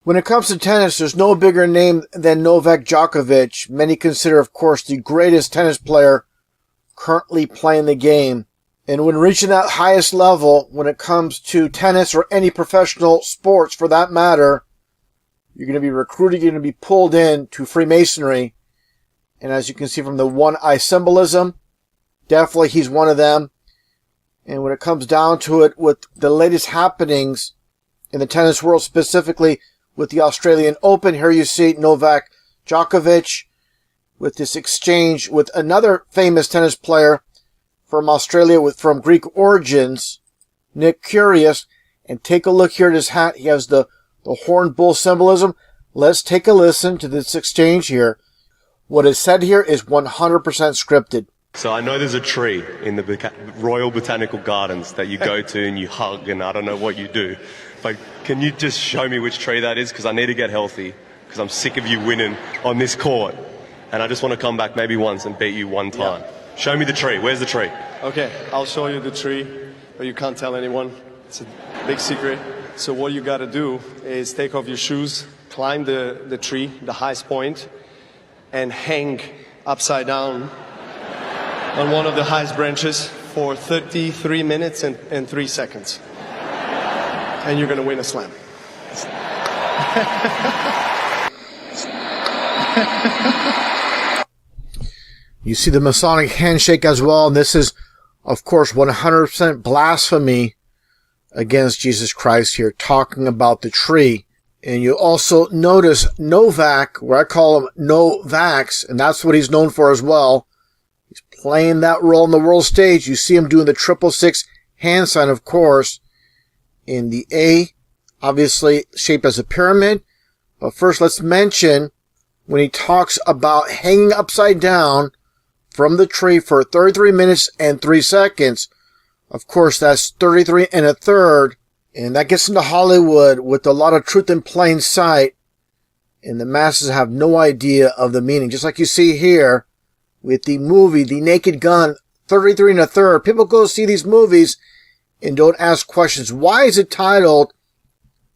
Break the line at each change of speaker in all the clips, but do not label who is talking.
When it comes to tennis, there's no bigger name than Novak Djokovic. Many consider, of course, the greatest tennis player currently playing the game. And when reaching that highest level, when it comes to tennis or any professional sports for that matter, you're going to be recruited, you're going to be pulled in to Freemasonry. And as you can see from the one eye symbolism, definitely he's one of them. And when it comes down to it, with the latest happenings in the tennis world, specifically with the Australian Open, here you see Novak Djokovic with this exchange with another famous tennis player from Australia from Greek origins, Nick Kyrgios. And take a look here at his hat. He has the horned bull symbolism. Let's take a listen to this exchange here. What is said here is 100% scripted.
So I know there's a tree in the Royal Botanical Gardens that you go to and you hug, and I don't know what you do. But can you just show me which tree that is? Because I need to get healthy, because I'm sick of you winning on this court. And I just want to come back maybe once and beat you one time. Yeah. Show me the tree. Where's the tree?
Okay, I'll show you the tree, but you can't tell anyone. It's a big secret. So what you got to do is take off your shoes, climb the tree, the highest point, and hang upside down on one of the highest branches for 33 minutes and 3 seconds. And you're going to win a slam.
You see the Masonic handshake as well, and this is, of course, 100% blasphemy against Jesus Christ here, talking about the tree. And you also notice Novak, where I call him Novax, and that's what he's known for as well. He's playing that role on the world stage. You see him doing the 666 hand sign, of course, in the A, obviously shaped as a pyramid. But first, let's mention when he talks about hanging upside down from the tree for 33 minutes and 3 seconds. Of course, that's 33 and a third. And that gets into Hollywood with a lot of truth in plain sight. And the masses have no idea of the meaning. Just like you see here with the movie, The Naked Gun, 33 and a third. People go see these movies and don't ask questions. Why is it titled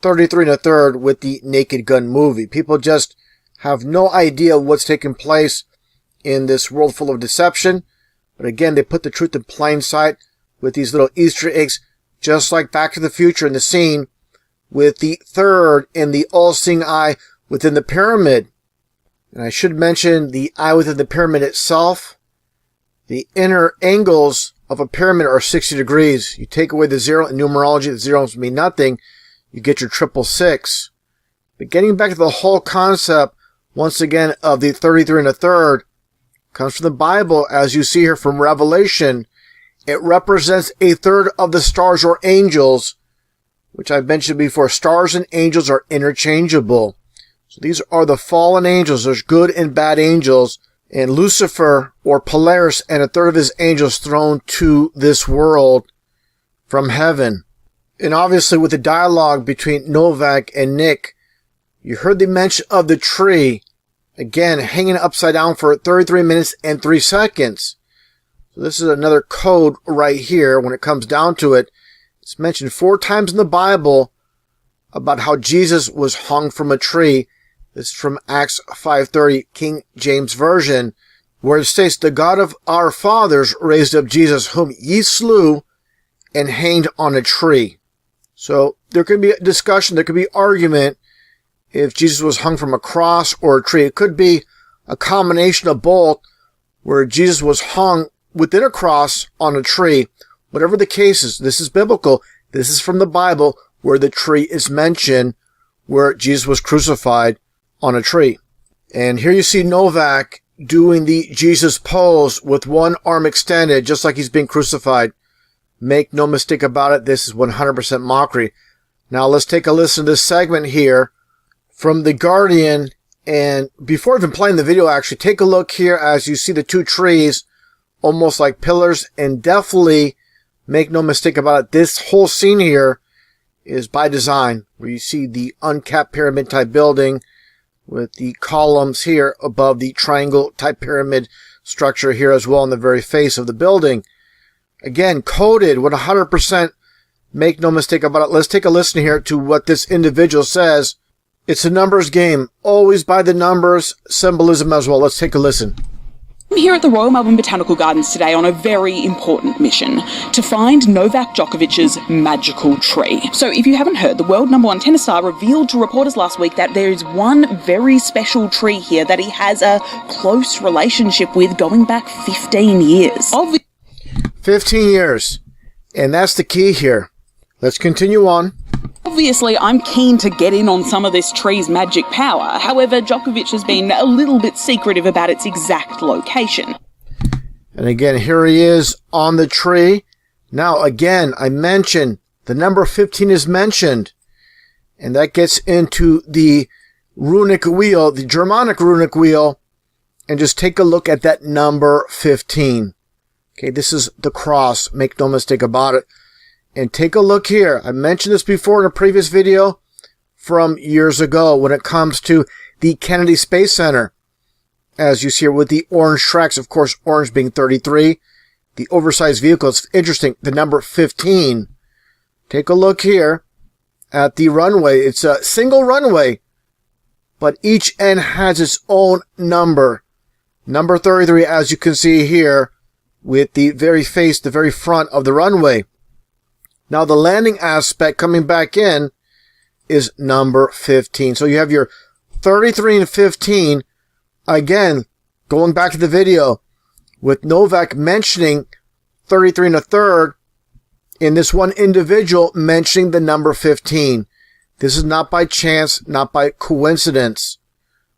33 and a third with the Naked Gun movie? People just have no idea what's taking place in this world full of deception. But again, they put the truth in plain sight with these little Easter eggs, just like Back to the Future in the scene with the third and the all-seeing eye within the pyramid. And I should mention the eye within the pyramid itself. The inner angles of a pyramid are 60 degrees. You take away the zero in numerology, the zeros mean nothing. You get your 666. But getting back to the whole concept, once again, of the 33 and a third, comes from the Bible, as you see here from Revelation. It represents a third of the stars or angels, which I've mentioned before. Stars and angels are interchangeable. So these are the fallen angels. There's good and bad angels. And Lucifer, or Polaris, and a third of his angels thrown to this world from heaven. And obviously with the dialogue between Novak and Nick, you heard the mention of the tree, again, hanging upside down for 33 minutes and 3 seconds. So this is another code right here when it comes down to it. It's mentioned 4 times in the Bible about how Jesus was hung from a tree. This is from Acts 5:30, King James Version, where it states, "The God of our fathers raised up Jesus, whom ye slew and hanged on a tree." So there could be a discussion, there could be argument if Jesus was hung from a cross or a tree. It could be a combination of both, where Jesus was hung within a cross on a tree. Whatever the case is, this is biblical. This is from the Bible, where the tree is mentioned, where Jesus was crucified on a tree. And here you see Novak doing the Jesus pose with one arm extended, just like he's being crucified. Make no mistake about it, this is 100% mockery. Now let's take a listen to this segment here from The Guardian. And before even playing the video, actually, take a look here as you see the 2 trees, almost like pillars. And definitely, make no mistake about it, this whole scene here is by design, where you see the uncapped pyramid type building with the columns here above the triangle type pyramid structure here as well in the very face of the building. Again, coded 100%. Make no mistake about it. Let's take a listen here to what this individual says It's a numbers game. Always by the numbers, symbolism as well. Let's take a listen.
I'm here at the Royal Melbourne Botanical Gardens today on a very important mission to find Novak Djokovic's magical tree. So if you haven't heard, the world #1 tennis star revealed to reporters last week that there is one very special tree here that he has a close relationship with going back 15 years.
15 years. And that's the key here. Let's continue on.
Obviously, I'm keen to get in on some of this tree's magic power. However, Djokovic has been a little bit secretive about its exact location.
And again, here he is on the tree. Now, again, I mentioned the number 15 is mentioned. And that gets into the runic wheel, the Germanic runic wheel. And just take a look at that number 15. Okay, this is the cross. Make no mistake about it. And take a look here. I mentioned this before in a previous video from years ago when it comes to the Kennedy Space Center. As you see here with the orange tracks, of course, orange being 33. The oversized vehicle, it's interesting, the number 15. Take a look here at the runway. It's a single runway, but each end has its own number. Number 33, as you can see here, with the very face, the very front of the runway. Now, the landing aspect coming back in is number 15. So you have your 33 and 15. Again, going back to the video with Novak mentioning 33 and a third in this one individual mentioning the number 15. This is not by chance, not by coincidence,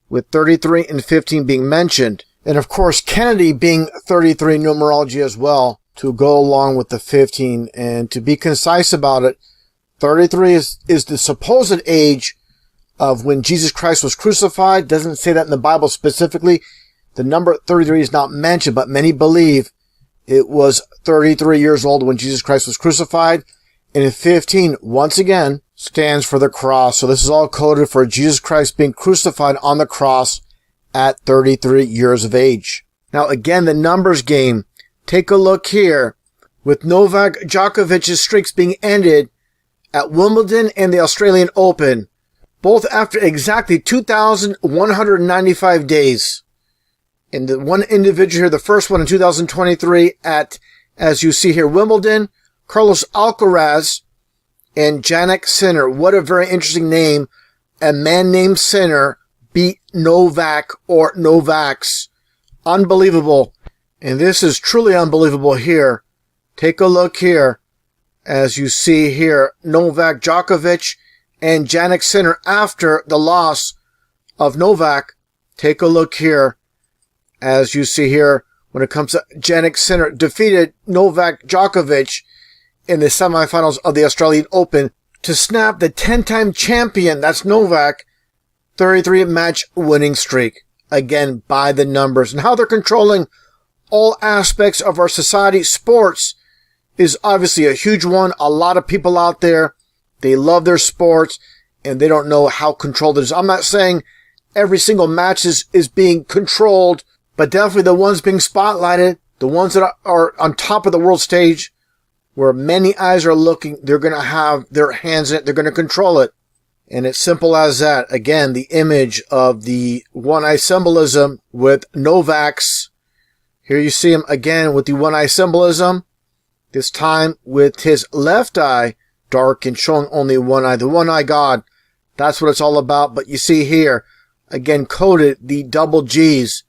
with 33 and 15 being mentioned. And of course, Kennedy being 33 numerology as well, to go along with the 15. And to be concise about it, 33 is the supposed age of when Jesus Christ was crucified. Doesn't say that in the Bible specifically. The number 33 is not mentioned, but many believe it was 33 years old when Jesus Christ was crucified. And 15, once again, stands for the cross. So this is all coded for Jesus Christ being crucified on the cross at 33 years of age. Now again, the numbers game. Take a look here with Novak Djokovic's streaks being ended at Wimbledon and the Australian Open, both after exactly 2,195 days. And the one individual here, the first one in 2023 at, as you see here, Wimbledon, Carlos Alcaraz and Jannik Sinner. What a very interesting name. A man named Sinner beat Novak or Novaks. Unbelievable. And this is truly unbelievable here. Take a look here. As you see here, Novak Djokovic and Jannik Sinner after the loss of Novak. Take a look here. As you see here, when it comes to Jannik Sinner defeated Novak Djokovic in the semifinals of the Australian Open to snap the 10-time champion, that's Novak, 33 match winning streak. Again, by the numbers. And how they're controlling all aspects of our society. Sports is obviously a huge one. A lot of people out there, they love their sports and they don't know how controlled it is. I'm not saying every single match is being controlled, but definitely the ones being spotlighted, the ones that are on top of the world stage where many eyes are looking, they're going to have their hands in it. They're going to control it. And it's simple as that. Again, the image of the one-eye symbolism with Novak's. Here you see him again with the one-eye symbolism, this time with his left eye dark and showing only one eye, the one-eye God. That's what it's all about. But you see here, again, coded the double G's.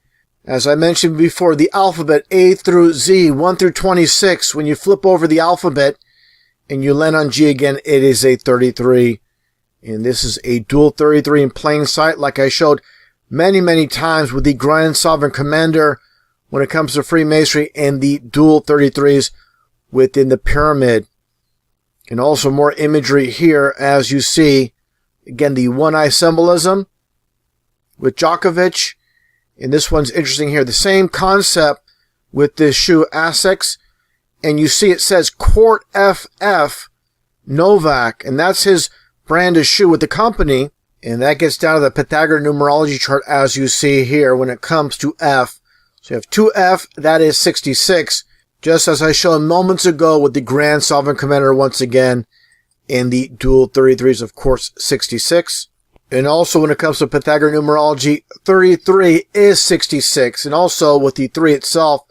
As I mentioned before, the alphabet A through Z, 1 through 26. When you flip over the alphabet and you land on G again, it is a 33. And this is a dual 33 in plain sight, like I showed many, many times with the Grand Sovereign Commander when it comes to Freemasonry and the dual 33s within the pyramid. And also more imagery here as you see, again, the one-eye symbolism with Djokovic. And this one's interesting here. The same concept with this shoe, Asics. And you see it says Court FF Novak. And that's his brand of shoe with the company. And that gets down to the Pythagorean numerology chart as you see here when it comes to F. So you have 2F, that is 66. Just as I showed moments ago with the Grand Sovereign Commander once again. In the dual 33s, of course, 66. And also when it comes to Pythagorean numerology, 33 is 66. And also with the 3 itself,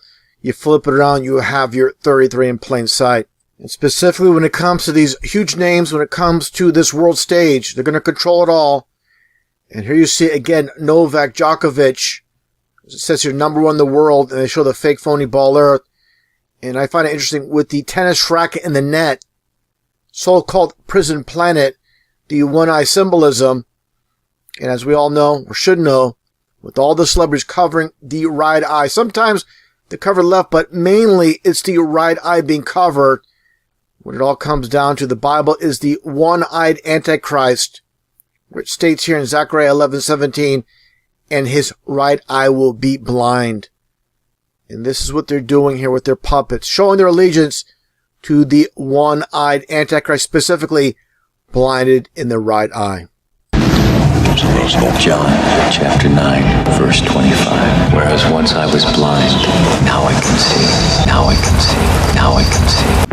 you flip it around, you have your 33 in plain sight. And specifically when it comes to these huge names, when it comes to this world stage, they're going to control it all. And here you see again, Novak Djokovic. It says here number 1 in the world, and they show the fake phony ball earth. And I find it interesting with the tennis racket in the net, so-called prison planet, the one eye symbolism. And as we all know, or should know, with all the celebrities covering the right eye, sometimes they cover left, but mainly it's the right eye being covered. What it all comes down to, the Bible is the one-eyed Antichrist, where it states here in Zechariah 11:17, and his right eye will be blind. And this is what they're doing here with their puppets, showing their allegiance to the one-eyed Antichrist, specifically blinded in the right eye.
John chapter 9, verse 25. Whereas once I was blind, now I can see. Now I can see. Now I can see.